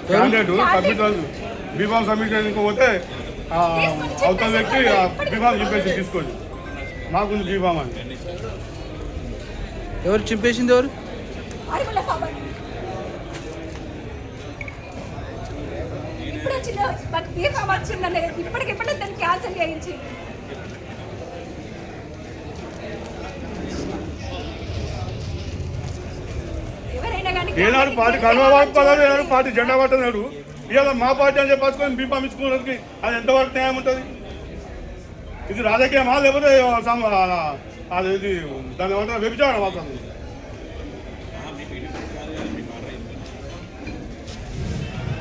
Candidate submit B Pharm submit చేయకపోతే అవతల వ్యక్తి బీఫామ్ చింపేసి తీసుకోండి. మాకు బీఫామ్ అని. ఎవరు చింపేసింది? ఎవరు? ఇప్పుడు వచ్చిన బీఫామ్ వచ్చిందనే ఇప్పటికిప్పుడే దాన్ని క్యాన్సిల్ చేయించి ఏనాడు పార్టీ కనుమవాడు ఏనాడు పార్టీ జెండా పట్టనాడు. ఇవాళ మా పార్టీ అని చెప్పేసుకొని బీఫామ్ ఇచ్చుకున్నది అది ఎంతవరకు న్యాయం ఉంటుంది? ఇది రాజకీయమా లేకపోతే అది ఇది దాని ఏమంటారు వ్యభిచారం అవుతుంది.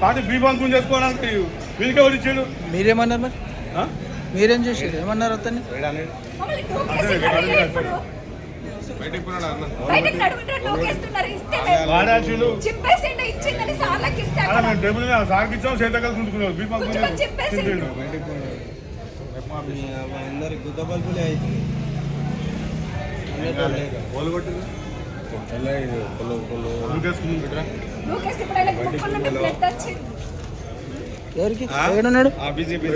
పార్టీ బీఫామ్ గురించి చేసుకోవడానికి వీరికి ఎవరు ఇచ్చాడు? మీరేమన్నారు? మరి మీరేం చేసారు? ఏమన్నారు అతన్ని? సార్కి ఇచ్చాం చేతకాలు చూసుకున్నాం. బీఫామ్ అందరి గుద్ద బల్బులే అవుతుంది. ఎవరికి? ఎక్కడున్నాడు? బీజేపీ